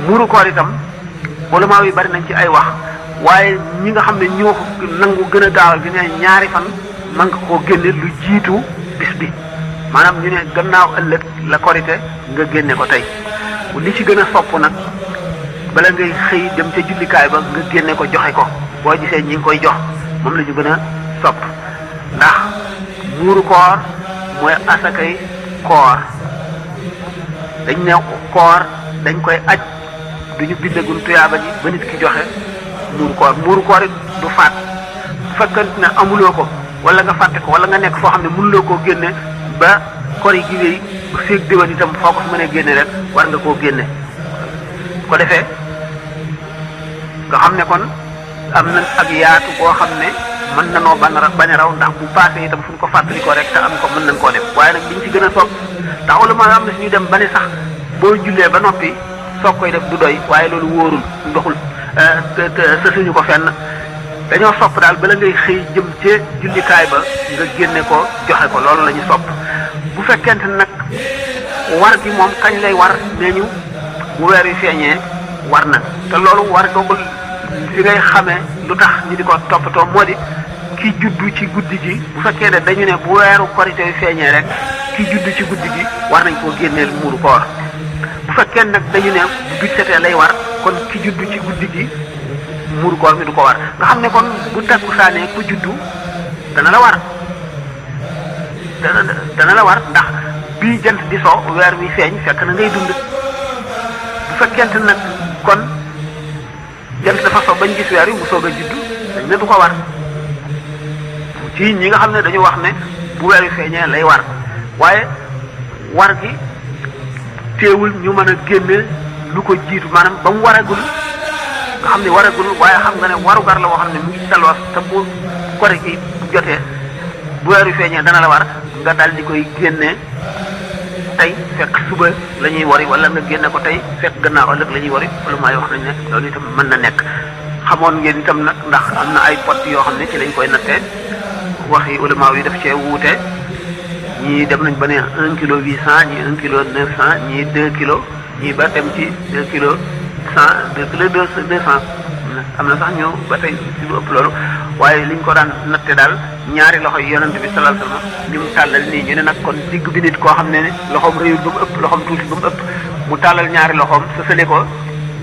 muuru koor itam ulamaa yi bari nañ ci ay wax waaye ñi nga xam ne ñoo ko nangu gën a gaawal bi ne ñaari fan man nga koo génne lu jiitu bis bi maanaam ñu ne gannaaw ëllëg la korite nga génne ko tey li ci gën a sopp nag bala ngay xëy dem ca jullikaay ba nga génne ko joxe ko boo gisee ñi ngi koy jox moom la ñu gën a sopp ndax muuru koor mooy asakay koor dañ ne koor dañ koy aj duñu bindagul tuyaaba ji ba nit ki joxe muuru koor it du faat bu fekkante ne amuloo ko wala nga fàtte ko wala nga nekk foo xam ne mënuloo koo génne ba kor yi gi wéy ba féeg déwén itam foo ko fi mënee génne rek war nga koo génne ko defee nga xam ne kon am na ak yaatu boo xam ne mën na noo bañ a raw ndax bu paasee itam fu ñu ko fàttali ko rek te am ko mën nañ koo def waaye nag liñ ci gën a sopp ndax wala maa am na suñu dem ba ne sax boo jullee ba noppi soog koy def du doy waaye loolu wóorul ndoxul te suñu ko fenn dañoo sopp daal bala ngay xëy jëm ci jullikaay ba nga génne ko joxe ko loolu la ñu sopp bu fekkente nag war gi moom kañ lay war nee ñu bu weer wi feeñee war na te loolu war googu li ngay xamee lu tax ñu di ko toppatoo moo di ki juddu ci guddi gi bu fekkee ne dañu ne bu weeru korite wi feeñee rek ki juddu ci guddi gi war nañ koo génneel muuru koor bu fekkee nag dañu ne bu bit setee lay war kon ki juddu ci guddi gi muuru koor mi du ko war nga xam ne kon bu takkusaanee ku juddu dana la war dana la war ndax bii jant di so weer wi feeñ fekk na ngay dund bu fekkente nag kon jant dafa so bañ gis weer wi mu soog a juddu dañ ne du ko war ci ñi nga xam ne dañu wax ne bu weer wi feeñee lay war waaye war gi teewul ñu mën a génne lu ko jiitu maanaam ba mu waragul nga xam ne waragul waaye xam nga ne warugar la boo xam ne mu ngi daloo te bu kore gi bu jotee bu weer wi feeñee dana la war nga daal di koy génne tey fekk suba la ñuy wari wala nga génne ko tey fekk gannaaw ëllëg la ñuy wari wala maay wax nañ ne loolu itam mën na nekk xamoon ngeen itam nag ndax am na ay pot yoo xam ne ci lañ koy nattee wax yi ulama yi daf cee wuute ñii dem nañ ba ne 1 kilo 800 ñii 1 kilo 900 ñii 2 kilos ñii ba dem ci 2 kilos 100 2 kilos 200 am na sax ñëw ba tey ci lu ëpp loolu waaye liñ ko daan natte daal ñaari loxo yi yonent bi sallallahu alayhi wasallam ni mu tàllal nii ñu ne nag kon digg bi nit koo xam ne loxoom réyul ba mu ëpp loxoom tuuti ba mu ëpp mu tàllal ñaari loxoom sësale ko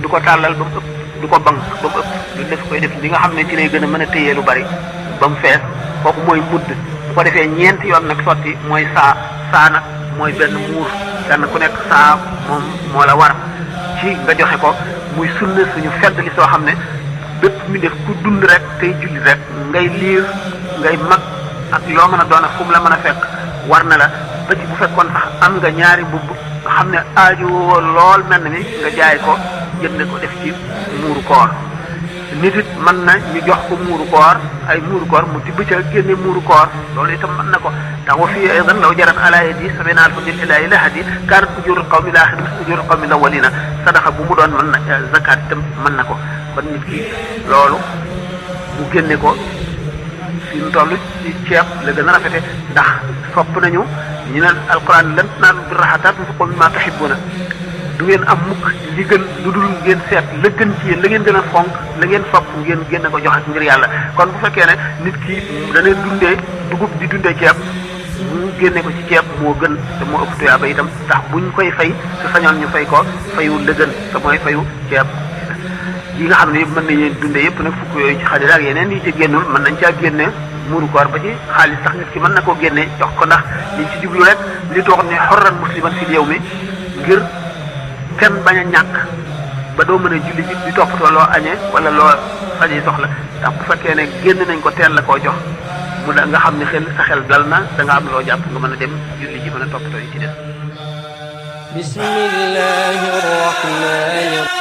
du ko tàllal ba mu ëpp du ko bank ba mu ëpp lu def koy def li nga xam ne ci lay gën a mën a téyee lu bari ba mu fees kooku mooy mudd bu ko defee ñeenti yoon nag sotti mooy saa nag mooy benn muur kenn ku nekk saa moom moo la war ci nga joxe ko muy sunna suñu fedd li soo xam ne bépp mi def ku dund rek tey julli rek ngay liir ngay mag ak loo mën a doon ak fu mu la mën a fekk war na la ba ci bu fekkoon sax am nga ñaari mbubb nga xam ne aaju lool mel na ni nga jaay ko jënd ko def ci muuru koor nit it mën na ñu jox ko muuru koor ay muuru koor mu tibb ca génne muuru koor loolu itam mën na ko ndax wa fii aydan law jarat ala yadi sabina alfa min ilahi lahadi kaanat ujurul qawmi laaxir ujurul qawmi lawalina sadaxa bu mu doon mën na zakat itam mën na ko kon nit ki loolu mu génne ko fi mu toll ci ceeb la gën a rafete ndax sopp nañu ñu ne alquran lan tanaalu birra hattaa tunfiqu mimmaa tuhibbuuna du ngeen am mukk li gën lu dul ngeen seet la gën ci yéen la ngeen gën a fonk la ngeen sopp ngeen génne ko joxe ngir yàlla kon bu fekkee ne nit ki dana dundee dugub di dundee ceeb mu génne ko ci ceeb moo gën te moo ëpp tuyaaba itam ndax buñ koy fay su sañoon ñu fay ko fayu la gën te mooy fayu ceeb yi nga xam ne yëpp mën nañu dundee yëpp nag fukk yooyu ci xadira ak yeneen yi ci génnul mën nañ caa génne muuru koor ba ci xaalis sax nit ki mën na koo génne jox ko ndax liñ ci jublu rek li toog ne xorran musliman fil yawmi ngir kenn bañ a ñàkk ba doo mën a julli ji di toppatoo loo añee wala loo faji soxla ndax bu fekkee ne génn nañ ko teel la koo jox mu da nga xam ne xel sa xel dal na da nga am loo jàpp nga mën a dem julli ji mën a toppatoo yi ci des. bismillahir rahmanir